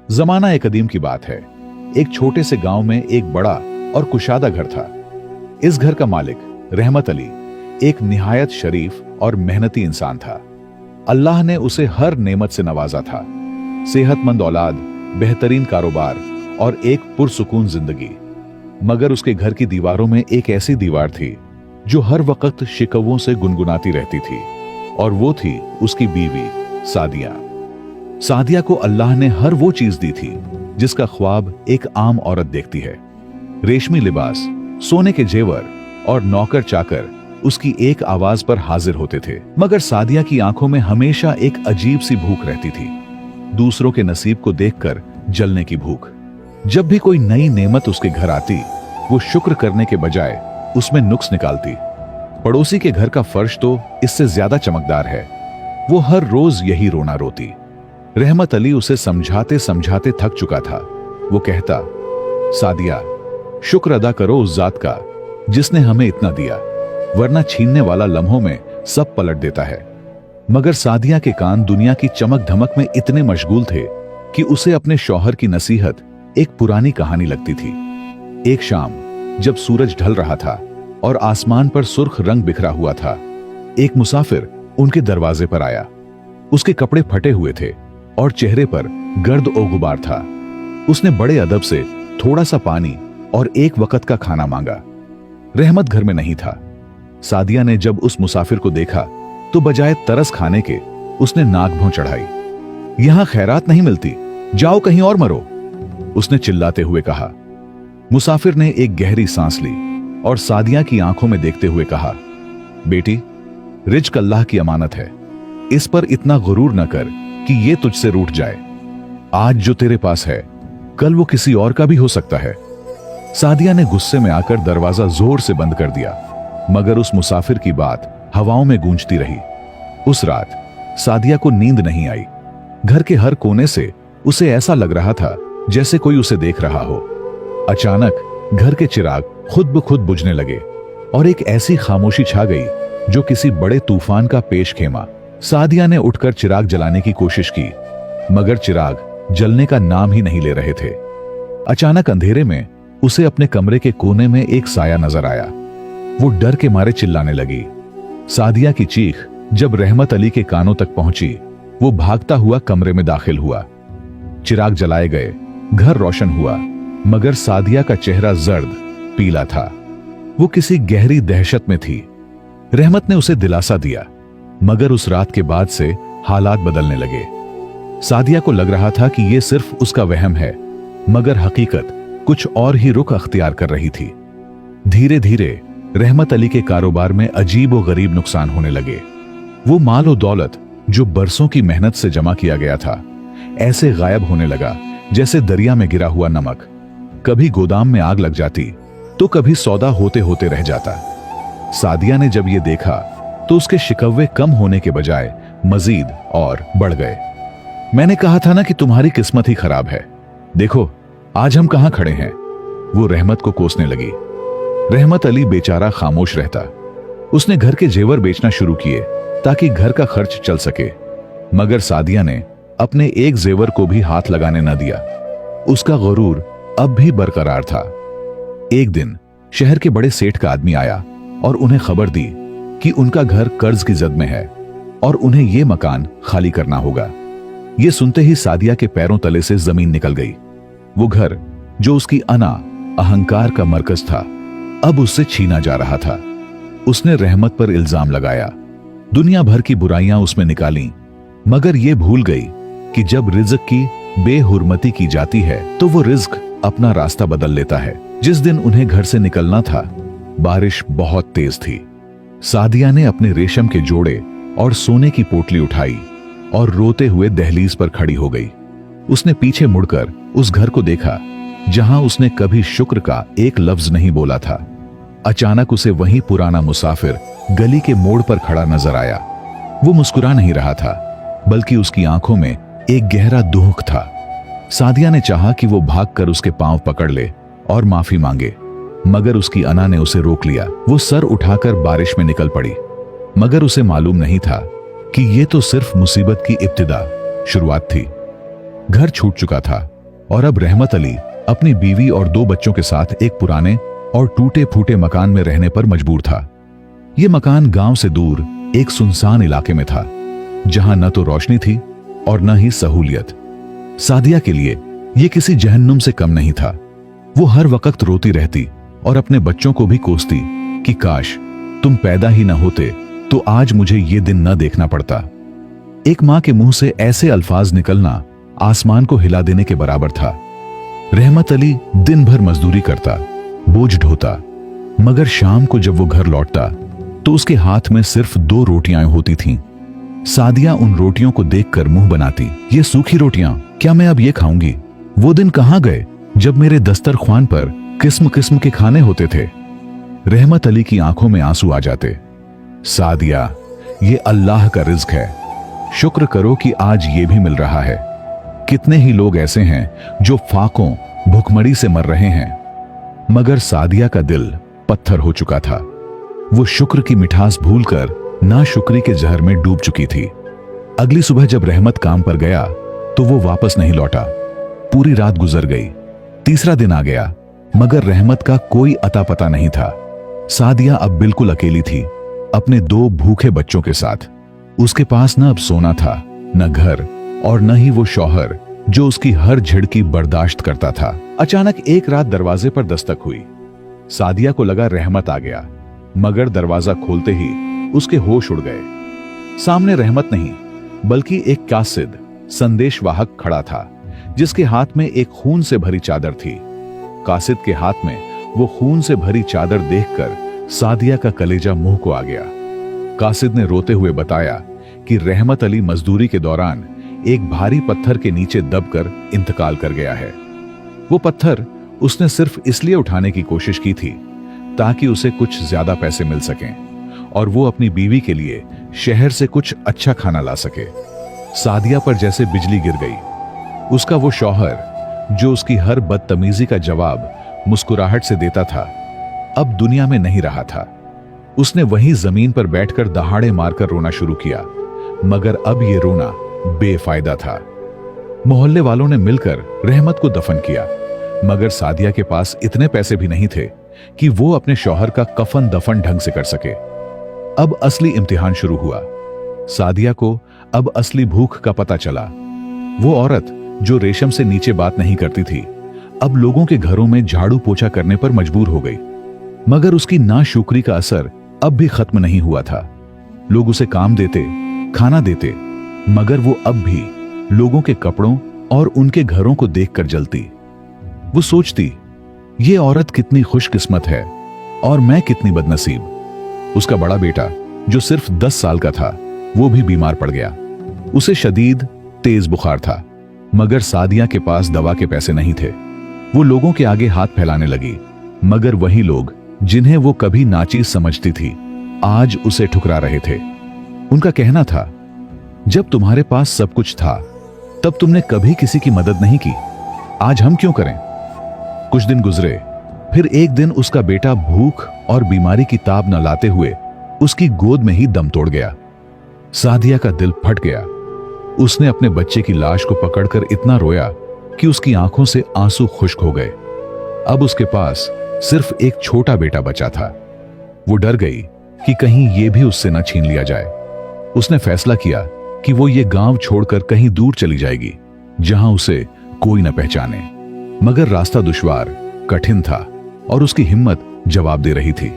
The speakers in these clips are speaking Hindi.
जमाना एक कदीम की बात है। एक छोटे से गांव में एक बड़ा और कुशादा घर था। इस घर का मालिक रहमत अली एक निहायत शरीफ और मेहनती इंसान था। अल्लाह ने उसे हर नेमत से नवाजा था। सेहतमंद औलाद, बेहतरीन कारोबार और एक पुरसुकून जिंदगी। मगर उसके घर की दीवारों में एक ऐसी दीवार थी जो हर वक्त शिकवों से गुनगुनाती रहती थी, और वो थी उसकी बीवी सादिया। सादिया को अल्लाह ने हर वो चीज दी थी जिसका ख्वाब एक आम औरत देखती है। रेशमी लिबास, सोने के जेवर और नौकर चाकर उसकी एक आवाज पर हाजिर होते थे। मगर सादिया की आंखों में हमेशा एक अजीब सी भूख रहती थी, दूसरों के नसीब को देखकर जलने की भूख। जब भी कोई नई नेमत उसके घर आती, वो शुक्र करने के बजाय उसमें नुक्स निकालती। पड़ोसी के घर का फर्श तो इससे ज्यादा चमकदार है, वो हर रोज यही रोना रोती। रहमत अली उसे समझाते समझाते थक चुका था। वो कहता, सादिया, शुक्र अदा करो उस जात का जिसने हमें इतना दिया, वरना छीनने वाला लम्हों में सब पलट देता है। मगर सादिया के कान दुनिया की चमक धमक में इतने मशगूल थे कि उसे अपने शौहर की नसीहत एक पुरानी कहानी लगती थी। एक शाम जब सूरज ढल रहा था और आसमान पर सुर्ख रंग बिखरा हुआ था, एक मुसाफिर उनके दरवाजे पर आया। उसके कपड़े फटे हुए थे और चेहरे पर गर्द और गुबार था। उसने बड़े अदब से थोड़ा सा पानी और एक वक्त का खाना मांगा। रहमत घर में नहीं था। सादिया ने जब उस मुसाफिर को देखा तो बजाय तरस खाने के उसने नाक भौं चढ़ाई। यहां खैरात नहीं मिलती, जाओ कहीं और मरो, उसने चिल्लाते हुए कहा। मुसाफिर ने एक गहरी सांस ली और सादिया की आंखों में देखते हुए कहा, बेटी, रिज्क अल्लाह की अमानत है, इस पर इतना गुरूर न कर कि ये तुझसे रूठ जाए। आज जो तेरे पास है, कल वो किसी और का भी हो सकता है। सादिया ने गुस्से में आकर दरवाजा जोर से बंद कर दिया, मगर उस मुसाफिर की बात हवाओं में गूंजती रही। उस रात सादिया को नींद नहीं आई। घर के हर कोने से उसे ऐसा लग रहा था जैसे कोई उसे देख रहा हो। अचानक घर के चिराग खुद ब खुद बुझने लगे और एक ऐसी खामोशी छा गई जो किसी बड़े तूफान का पेश खेमा। सादिया ने उठकर चिराग जलाने की कोशिश की, मगर चिराग जलने का नाम ही नहीं ले रहे थे। अचानक अंधेरे में उसे अपने कमरे के कोने में एक साया नजर आया। वो डर के मारे चिल्लाने लगी। सादिया की चीख जब रहमत अली के कानों तक पहुंची, वो भागता हुआ कमरे में दाखिल हुआ। चिराग जलाए गए, घर रोशन हुआ, मगर सादिया का चेहरा जर्द पीला था। वो किसी गहरी दहशत में थी। रहमत ने उसे दिलासा दिया, मगर उस रात के बाद से हालात बदलने लगे। सादिया को लग रहा था कि यह सिर्फ उसका वहम है, मगर हकीकत कुछ और ही रुख अख्तियार कर रही थी। धीरे धीरे रहमत अली के कारोबार में अजीब और गरीब नुकसान होने लगे। वो माल और दौलत जो बरसों की मेहनत से जमा किया गया था, ऐसे गायब होने लगा जैसे दरिया में गिरा हुआ नमक। कभी गोदाम में आग लग जाती तो कभी सौदा होते होते रह जाता। सादिया ने जब ये देखा तो उसके शिकवे कम होने के बजाय मजीद और बढ़ गए। मैंने कहा था ना कि तुम्हारी किस्मत ही खराब है, देखो आज हम कहां खड़े हैं, वो रहमत को कोसने लगी। रहमत अली बेचारा खामोश रहता। उसने घर के जेवर बेचना शुरू किए ताकि घर का खर्च चल सके, मगर सादिया ने अपने एक जेवर को भी हाथ लगाने न दिया। उसका गुरूर अब भी बरकरार था। एक दिन शहर के बड़े सेठ का आदमी आया और उन्हें खबर दी कि उनका घर कर्ज की जद में है और उन्हें यह मकान खाली करना होगा। यह सुनते ही सादिया के पैरों तले से जमीन निकल गई। वो घर जो उसकी अना अहंकार का मरकज था, अब उससे छीना जा रहा था। उसने रहमत पर इल्जाम लगाया, दुनिया भर की बुराइयां उसमें निकाली, मगर यह भूल गई कि जब रिज्क की बेहुरमती की जाती है तो वो रिज्क अपना रास्ता बदल लेता है। जिस दिन उन्हें घर से निकलना था, बारिश बहुत तेज थी। सादिया ने अपने रेशम के जोड़े और सोने की पोटली उठाई और रोते हुए दहलीज पर खड़ी हो गई। उसने पीछे मुड़कर उस घर को देखा जहां उसने कभी शुक्र का एक लफ्ज नहीं बोला था। अचानक उसे वही पुराना मुसाफिर गली के मोड़ पर खड़ा नजर आया। वो मुस्कुरा नहीं रहा था, बल्कि उसकी आंखों में एक गहरा दुख था। सादिया ने चाहा कि वो भागकर उसके पांव पकड़ ले और माफी मांगे, मगर उसकी अना ने उसे रोक लिया। वो सर उठाकर बारिश में निकल पड़ी, मगर उसे मालूम नहीं था कि ये तो सिर्फ मुसीबत की इब्तिदा शुरुआत थी। घर छूट चुका था, और अब रहमत अली अपनी बीवी और 2 बच्चों के साथ एक पुराने और टूटे फूटे मकान में रहने पर मजबूर था। यह मकान गांव से दूर एक सुनसान इलाके में था, जहां न तो रोशनी थी और न ही सहूलियत। सादिया के लिए यह किसी जहन्नुम से कम नहीं था। वो हर वक्त रोती रहती और अपने बच्चों को भी कोसती कि काश तुम पैदा ही न होते तो आज मुझे ये दिन न देखना पड़ता। एक मां के मुंह से ऐसे अल्फाज निकलना आसमान को हिला देने के बराबर था। रहमत अली दिन भर मजदूरी करता, बोझ ढोता, मगर शाम को जब वो घर लौटता तो उसके हाथ में सिर्फ 2 रोटियां होती थीं। सादिया उन रोटियों को देखकर मुंह बनाती, ये सूखी रोटियां, क्या मैं अब ये खाऊंगी? वो दिन कहां गए जब मेरे दस्तरख्वान पर किस्म किस्म के खाने होते थे। रहमत अली की आंखों में आंसू आ जाते। सादिया, ये अल्लाह का रिज्क है, शुक्र करो कि आज ये भी मिल रहा है। कितने ही लोग ऐसे हैं जो फाकों, भुखमरी से मर रहे हैं। मगर सादिया का दिल पत्थर हो चुका था। वो शुक्र की मिठास भूलकर नाशुक्री के जहर में डूब चुकी थी। अगली सुबह जब रहमत काम पर गया तो वो वापस नहीं लौटा। पूरी रात गुजर गई। तीसरा दिन आ गया, मगर रहमत का कोई अता पता नहीं था। सादिया अब बिल्कुल अकेली थी, अपने 2 भूखे बच्चों के साथ। उसके पास न अब सोना था, न घर, और न ही वो शौहर जो उसकी हर झिड़की बर्दाश्त करता था। अचानक एक रात दरवाजे पर दस्तक हुई। सादिया को लगा रहमत आ गया, मगर दरवाजा खोलते ही उसके होश उड़ गए। सामने रहमत नहीं, बल्कि एक कासिद, संदेशवाहक खड़ा था, जिसके हाथ में एक खून से भरी चादर थी। कासिद के हाथ में वो खून से भरी चादर देखकर सादिया का कलेजा मुंह को आ गया। कासिद ने रोते हुए बताया कि रहमत अली मजदूरी के दौरान एक भारी पत्थर के नीचे दबकर इंतकाल कर गया है। वो पत्थर उसने सिर्फ इसलिए उठाने की कोशिश की थी ताकि उसे कुछ ज्यादा पैसे मिल सकें और वो अपनी बीवी के लिए शहर से कुछ अच्छा खाना ला सके। सादिया पर जैसे बिजली गिर गई। उसका वो शौहर, जो उसकी हर बदतमीजी का जवाब मुस्कुराहट से देता था, अब दुनिया में नहीं रहा था। उसने वहीं जमीन पर बैठकर दहाड़े मारकर रोना शुरू किया, मगर अब ये रोना बेफायदा था। मोहल्ले वालों ने मिलकर रहमत को दफन किया, मगर सादिया के पास इतने पैसे भी नहीं थे कि वो अपने शौहर का कफन दफन ढंग से कर सके। अब असली इम्तिहान शुरू हुआ। सादिया को अब असली भूख का पता चला। वो औरत जो रेशम से नीचे बात नहीं करती थी, अब लोगों के घरों में झाड़ू पोछा करने पर मजबूर हो गई। मगर उसकी नाशुक्री का असर अब भी खत्म नहीं हुआ था। लोग उसे काम देते, खाना देते, मगर वो अब भी लोगों के कपड़ों और उनके घरों को देखकर जलती। वो सोचती, ये औरत कितनी खुशकिस्मत है और मैं कितनी बदनसीब। उसका बड़ा बेटा, जो सिर्फ 10 साल का था, वो भी बीमार पड़ गया। उसे शदीद तेज बुखार था, मगर सादिया के पास दवा के पैसे नहीं थे। वो लोगों के आगे हाथ फैलाने लगी, मगर वही लोग जिन्हें वो कभी नाचीज समझती थी, आज उसे ठुकरा रहे थे। उनका कहना था, जब तुम्हारे पास सब कुछ था तब तुमने कभी किसी की मदद नहीं की, आज हम क्यों करें? कुछ दिन गुजरे, फिर एक दिन उसका बेटा भूख और बीमारी की ताब न लाते हुए उसकी गोद में ही दम तोड़ गया। सादिया का दिल फट गया। उसने अपने बच्चे की लाश को पकड़कर इतना रोया कि उसकी आंखों से आंसू खुश्क हो गए। अब उसके पास सिर्फ एक छोटा बेटा बचा था। वो डर गई कि कहीं ये भी उससे न छीन लिया जाए। उसने फैसला किया कि वो ये गांव छोड़कर कहीं दूर चली जाएगी, जहां उसे कोई न पहचाने। मगर रास्ता दुश्वार, कठिन था और उसकी हिम्मत जवाब दे रही थी।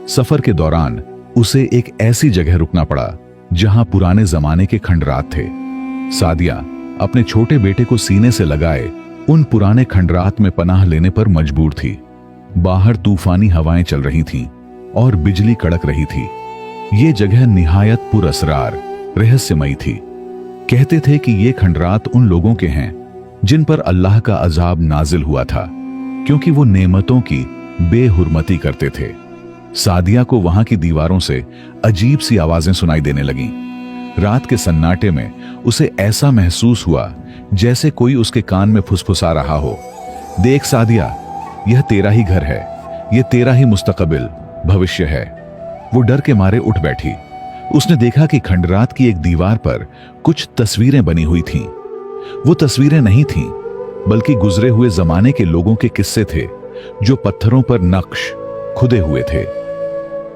सफर के दौरान उसे एक ऐसी जगह रुकना पड़ा जहां पुराने जमाने के खंडरात थे। सादिया अपने छोटे बेटे को सीने से लगाए उन पुराने खंडरात में पनाह लेने पर मजबूर थी। बाहर तूफानी हवाएं चल रही थीं और बिजली कड़क रही थी। ये जगह निहायत पुरअसरार, रहस्यमयी थी। कहते थे कि ये खंडरात उन लोगों के हैं जिन पर अल्लाह का अजाब नाजिल हुआ था, क्योंकि वो नेमतों की बेहुरमती करते थे। सादिया को वहां की दीवारों से अजीब सी आवाजें सुनाई देने लगीं। रात के सन्नाटे में उसे ऐसा महसूस हुआ जैसे कोई उसके कान में फुसफुसा रहा हो, देख सादिया, यह तेरा ही घर है, यह तेरा ही मुस्तकबिल, भविष्य है। वो डर के मारे उठ बैठी। उसने देखा कि खंडरात की एक दीवार पर कुछ तस्वीरें बनी हुई थीं। वो तस्वीरें नहीं थीं, बल्कि गुजरे हुए जमाने के लोगों के किस्से थे जो पत्थरों पर नक्श खुदे हुए थे।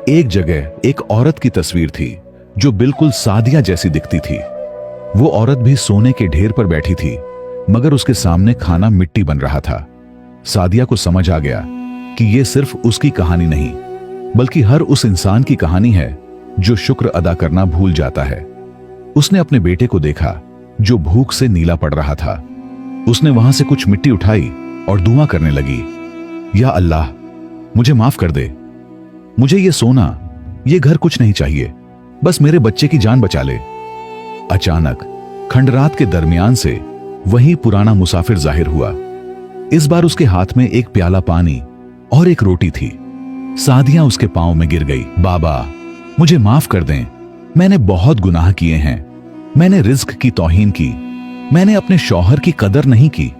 एक जगह एक औरत की तस्वीर थी जो बिल्कुल सादिया जैसी दिखती थी। वो औरत भी सोने के ढेर पर बैठी थी, मगर उसके सामने खाना मिट्टी बन रहा था। सादिया को समझ आ गया कि यह सिर्फ उसकी कहानी नहीं, बल्कि हर उस इंसान की कहानी है जो शुक्र अदा करना भूल जाता है। उसने अपने बेटे को देखा जो भूख से नीला पड़ रहा था। उसने वहां से कुछ मिट्टी उठाई और दुआ करने लगी, या अल्लाह, मुझे माफ कर दे। मुझे ये सोना, ये घर कुछ नहीं चाहिए, बस मेरे बच्चे की जान बचा ले। अचानक खंडरात के दरमियान से वही पुराना मुसाफिर जाहिर हुआ। इस बार उसके हाथ में एक प्याला पानी और एक रोटी थी। सादिया उसके पांव में गिर गई। बाबा, मुझे माफ कर दें, मैंने बहुत गुनाह किए हैं। मैंने रिज्क की तौहीन की, मैंने अपने शौहर की कदर नहीं की।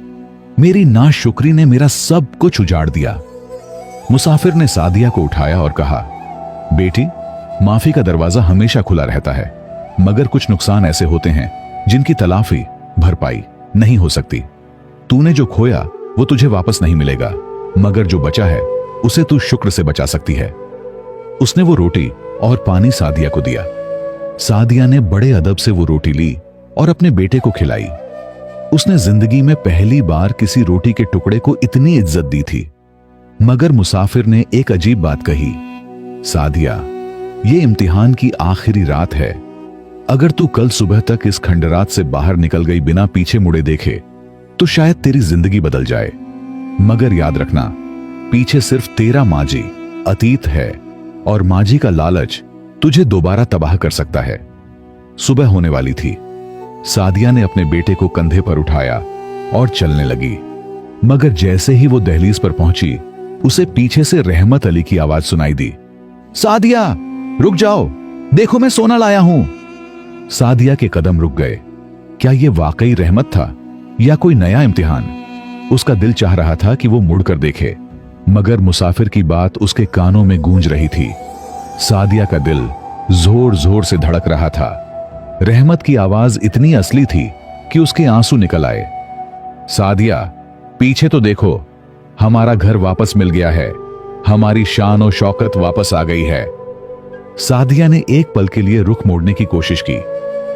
मेरी नाशुक्री ने मेरा सब कुछ उजाड़ दिया। मुसाफिर ने सादिया को उठाया और कहा, बेटी, माफी का दरवाजा हमेशा खुला रहता है, मगर कुछ नुकसान ऐसे होते हैं जिनकी तलाफी भरपाई नहीं हो सकती। तूने जो खोया वो तुझे वापस नहीं मिलेगा, मगर जो बचा है उसे तू शुक्र से बचा सकती है। उसने वो रोटी और पानी सादिया को दिया। सादिया ने बड़े अदब से वो रोटी ली और अपने बेटे को खिलाई। उसने जिंदगी में पहली बार किसी रोटी के टुकड़े को इतनी इज्जत दी थी। मगर मुसाफिर ने एक अजीब बात कही, सादिया, ये इम्तिहान की आखिरी रात है। अगर तू कल सुबह तक इस खंडरात से बाहर निकल गई बिना पीछे मुड़े देखे तो शायद तेरी जिंदगी बदल जाए। मगर याद रखना, पीछे सिर्फ तेरा माजी अतीत है और माजी का लालच तुझे दोबारा तबाह कर सकता है। सुबह होने वाली थी। सादिया ने अपने बेटे को कंधे पर उठाया और चलने लगी, मगर जैसे ही वो दहलीज पर पहुंची, उसे पीछे से रहमत अली की आवाज सुनाई दी, सादिया, रुक जाओ, देखो मैं सोना लाया हूं। सादिया के कदम रुक गए। क्या यह वाकई रहमत था या कोई नया इम्तिहान? उसका दिल चाह रहा था कि वो मुड़कर देखे, मगर मुसाफिर की बात उसके कानों में गूंज रही थी। सादिया का दिल जोर जोर से धड़क रहा था। रहमत की आवाज इतनी असली थी कि उसके आंसू निकल आए। सादिया, पीछे तो देखो, हमारा घर वापस मिल गया है, हमारी शान और शौकत वापस आ गई है। सादिया ने एक पल के लिए रुख मोड़ने की कोशिश की,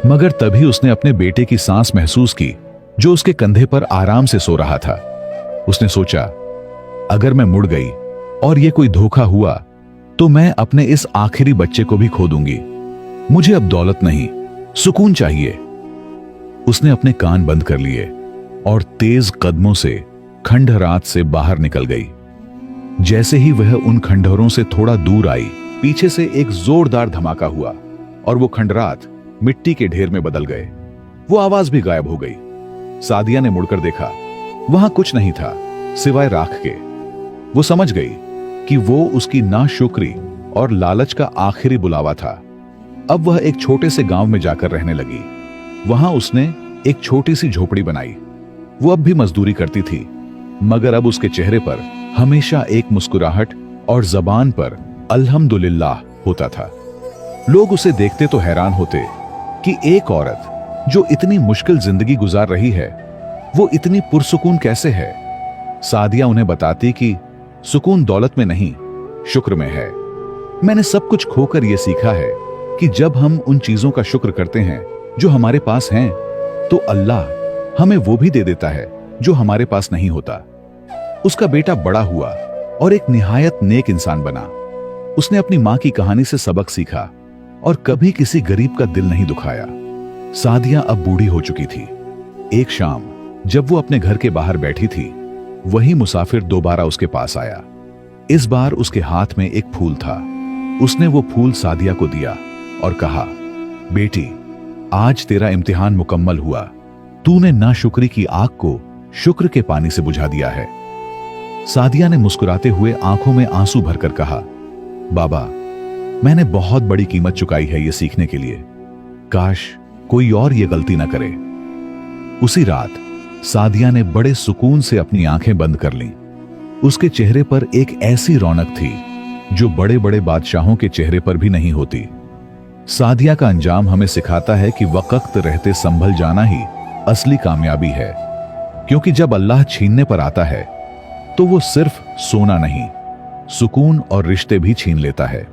मगर तभी उसने अपने बेटे की सांस महसूस की जो उसके कंधे पर आराम से सो रहा था। उसने सोचा, अगर मैं मुड़ गई और यह कोई धोखा हुआ तो मैं अपने इस आखिरी बच्चे को भी खो दूंगी। मुझे अब दौलत नहीं, सुकून चाहिए। उसने अपने कान बंद कर लिए और तेज कदमों से खंडहरात से बाहर निकल गई। जैसे ही वह उन खंडहरों से थोड़ा दूर आई, पीछे से एक जोरदार धमाका हुआ और वो खंडरात मिट्टी के ढेर में बदल गए। वो आवाज भी गायब हो गई। सादिया ने मुड़कर देखा, वहां कुछ नहीं था सिवाय राख के। वो समझ गई कि वो उसकी नाशुक्री और लालच का आखिरी बुलावा था। अब वह एक छोटे से गांव में जाकर रहने लगी। वहां उसने एक छोटी सी झोपड़ी बनाई। वो अब भी मजदूरी करती थी, मगर अब उसके चेहरे पर हमेशा एक मुस्कुराहट और जबान पर अल्हम्दुलिल्लाह होता था। लोग उसे देखते तो हैरान होते कि एक औरत जो इतनी मुश्किल जिंदगी गुजार रही है, वो इतनी पुरसुकून कैसे है। सादिया उन्हें बताती कि सुकून दौलत में नहीं, शुक्र में है। मैंने सब कुछ खोकर यह सीखा है कि जब हम उन चीजों का शुक्र करते हैं जो हमारे पास हैं, तो अल्लाह हमें वो भी दे देता है जो हमारे पास नहीं होता। उसका बेटा बड़ा हुआ और एक निहायत नेक इंसान बना। उसने अपनी मां की कहानी से सबक सीखा और कभी किसी गरीब का दिल नहीं दुखाया। सादिया अब बूढ़ी हो चुकी थी। एक शाम जब वो अपने घर के बाहर बैठी थी, वही मुसाफिर दोबारा उसके पास आया। इस बार उसके हाथ में एक फूल था। उसने वो फूल सादिया को दिया और कहा, बेटी, आज तेरा इम्तिहान मुकम्मल हुआ। तूने नाशुक्री की आग को शुक्र के पानी से बुझा दिया है। सादिया ने मुस्कुराते हुए आंखों में आंसू भरकर कहा, बाबा, मैंने बहुत बड़ी कीमत चुकाई है ये सीखने के लिए। काश कोई और ये गलती ना करे। उसी रात सादिया ने बड़े सुकून से अपनी आंखें बंद कर लीं। उसके चेहरे पर एक ऐसी रौनक थी जो बड़े बड़े बादशाहों के चेहरे पर भी नहीं होती। सादिया का अंजाम हमें सिखाता है कि वक्त रहते संभल जाना ही असली कामयाबी है। क्योंकि जब अल्लाह छीनने पर आता है तो वो सिर्फ सोना नहीं, सुकून और रिश्ते भी छीन लेता है।